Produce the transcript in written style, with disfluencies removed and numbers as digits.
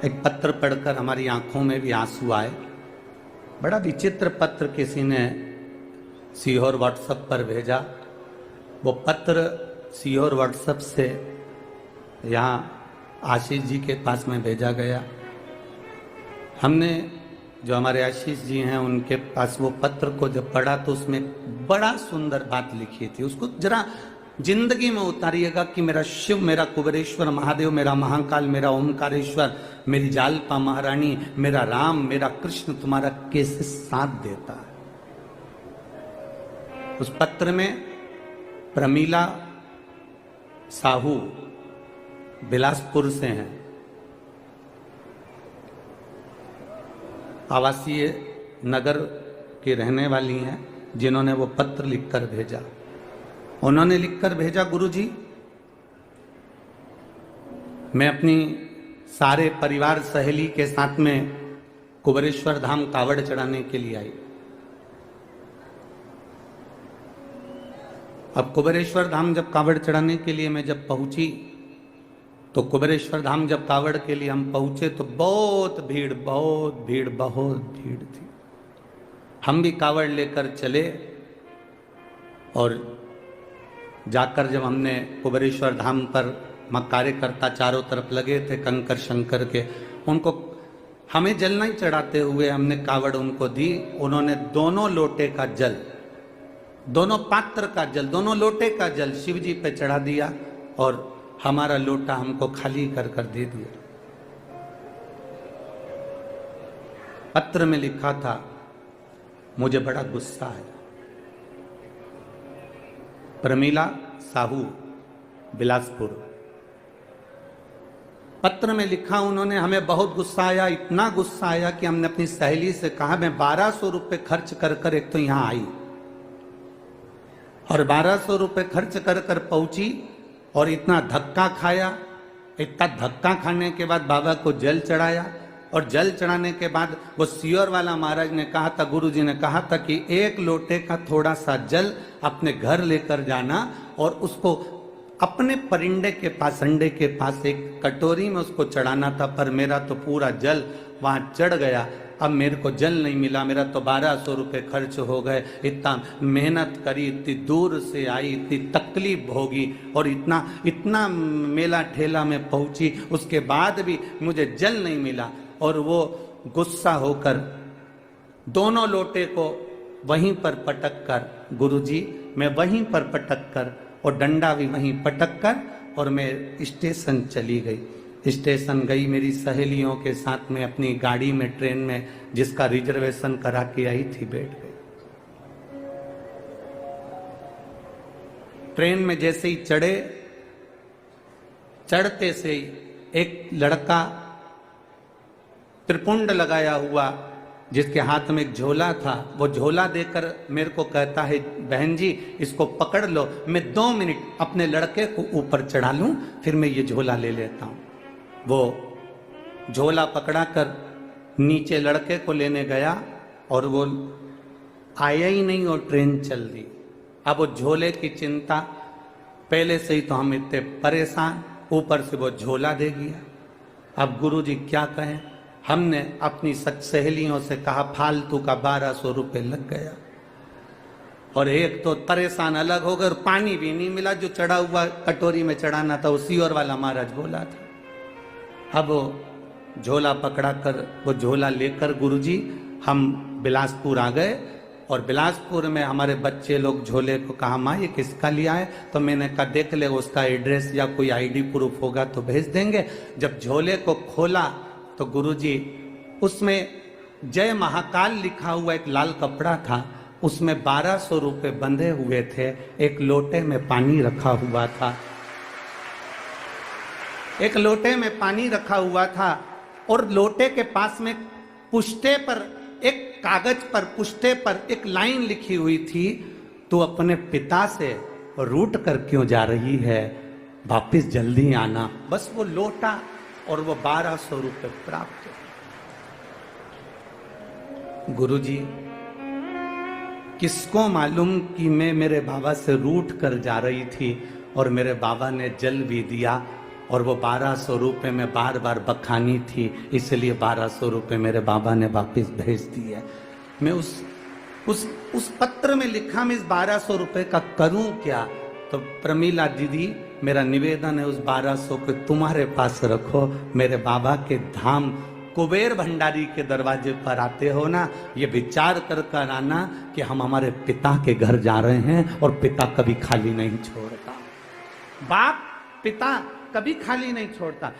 एक पत्र पढ़कर हमारी आंखों में भी आंसू आए। बड़ा विचित्र पत्र किसी ने सीहोर व्हाट्सएप पर भेजा। वो पत्र सीहोर व्हाट्सएप से यहाँ आशीष जी के पास में भेजा गया। हमने जो हमारे आशीष जी हैं उनके पास वो पत्र को जब पढ़ा तो उसमें बड़ा सुंदर बात लिखी थी। उसको जरा जिंदगी में उतारिएगा कि मेरा शिव, मेरा कुबेरेश्वर महादेव, मेरा महाकाल, मेरा ओमकारेश्वर, मेरी जालपा महारानी, मेरा राम, मेरा कृष्ण तुम्हारा कैसे साथ देता है। उस पत्र में प्रमीला साहू बिलासपुर से हैं, आवासीय नगर की रहने वाली हैं, जिन्होंने वो पत्र लिखकर भेजा। उन्होंने लिखकर भेजा, गुरुजी मैं अपनी सारे परिवार सहेली के साथ में कुबेरेश्वर धाम कावड़ चढ़ाने के लिए आई। अब कुबेरेश्वर धाम जब कावड़ चढ़ाने के लिए मैं जब पहुंची तो कुबेरेश्वर धाम जब कावड़ के लिए हम पहुंचे तो बहुत भीड़ थी। हम भी कावड़ लेकर चले और जाकर जब हमने कुबेरेश्वर धाम पर कार्यकर्ता चारों तरफ लगे थे कंकर शंकर के, उनको हमें जल नहीं चढ़ाते हुए हमने कावड़ उनको दी। उन्होंने दोनों लोटे का जल, दोनों पात्र का जल, दोनों लोटे का जल शिव जी पे चढ़ा दिया और हमारा लोटा हमको खाली कर कर दे दिया। पत्र में लिखा था, मुझे बड़ा गुस्सा है। प्रमीला साहू बिलासपुर। पत्र में लिखा उन्होंने, हमें बहुत गुस्सा आया, इतना गुस्सा आया कि हमने अपनी सहेली से कहा मैं 1200 रुपए खर्च कर कर एक तो यहां आई और 1200 रुपए खर्च कर कर पहुंची और इतना धक्का खाया। इतना धक्का खाने के बाद बाबा को जल चढ़ाया और जल चढ़ाने के बाद वो सीहोर वाला महाराज ने कहा था, गुरु जी ने कहा था कि एक लोटे का थोड़ा सा जल अपने घर लेकर जाना और उसको अपने परिंदे के पास, अंडे के पास एक कटोरी में उसको चढ़ाना था। पर मेरा तो पूरा जल वहां चढ़ गया, अब मेरे को जल नहीं मिला, मेरा तो 1200 रुपये खर्च हो गए। इतना मेहनत करी, इतनी दूर से आई, इतनी तकलीफ भोगी और इतना मेला ठेला में पहुंची, उसके बाद भी मुझे जल नहीं मिला। और वो गुस्सा होकर दोनों लोटे को वहीं पर पटक कर, गुरुजी मैं वहीं पर पटक कर और डंडा भी वहीं पटक कर और मैं स्टेशन चली गई। स्टेशन गई मेरी सहेलियों के साथ में अपनी गाड़ी में, ट्रेन में जिसका रिजर्वेशन करा के आई थी, बैठ गई। ट्रेन में जैसे ही चढ़े, चढ़ते से ही एक लड़का त्रिपुंड लगाया हुआ जिसके हाथ में एक झोला था, वो झोला देकर मेरे को कहता है, बहन जी इसको पकड़ लो, मैं 2 मिनट अपने लड़के को ऊपर चढ़ा लूं, फिर मैं ये झोला ले लेता हूं। वो झोला पकड़ा कर नीचे लड़के को लेने गया और वो आया ही नहीं और ट्रेन चल दी। अब वो झोले की चिंता, पहले से ही तो हम इतने परेशान, ऊपर से वो झोला दे गया। अब गुरुजी क्या कहें, हमने अपनी सहेलियों से कहा फालतू का 1200 रुपये लग गया और एक तो परेशान अलग हो गए, पानी भी नहीं मिला, जो चढ़ा हुआ कटोरी में चढ़ाना था वो सीहोर वाला महाराज बोला था। अब वो झोला पकड़ा कर, वो झोला लेकर गुरुजी हम बिलासपुर आ गए और बिलासपुर में हमारे बच्चे लोग झोले को कहा, माँ ये किसका लिया है? तो मैंने कहा देख ले, उसका एड्रेस या कोई आईडी प्रूफ होगा तो भेज देंगे। जब झोले को खोला तो गुरुजी उसमें जय महाकाल लिखा हुआ एक लाल कपड़ा था, उसमें 1200 रुपये बंधे हुए थे, एक लोटे में पानी रखा हुआ था, एक लोटे में पानी रखा हुआ था और लोटे के पास में पुष्टे पर, एक कागज पर, पुष्टे पर एक लाइन लिखी हुई थी, तू अपने पिता से रूठ कर क्यों जा रही है, वापिस जल्दी आना। बस वो लोटा और वो 1200 रुपये प्राप्त। गुरुजी किसको मालूम कि मैं मेरे बाबा से रूठ कर जा रही थी और मेरे बाबा ने जल भी दिया और वो 1200 रुपये में बार बार बखानी थी, इसलिए 1200 रुपये मेरे बाबा ने वापस भेज दिए। मैं उस पत्र में लिखा मैं इस 1200 रुपये का करूं क्या? तो प्रमीला दीदी, मेरा निवेदन है उस 1200 को तुम्हारे पास रखो। मेरे बाबा के धाम कुबेर भंडारी के दरवाजे पर आते हो ना, ये विचार कर आना कि हम हमारे पिता के घर जा रहे हैं और पिता कभी खाली नहीं छोड़ता। बाप पिता कभी खाली नहीं छोड़ता।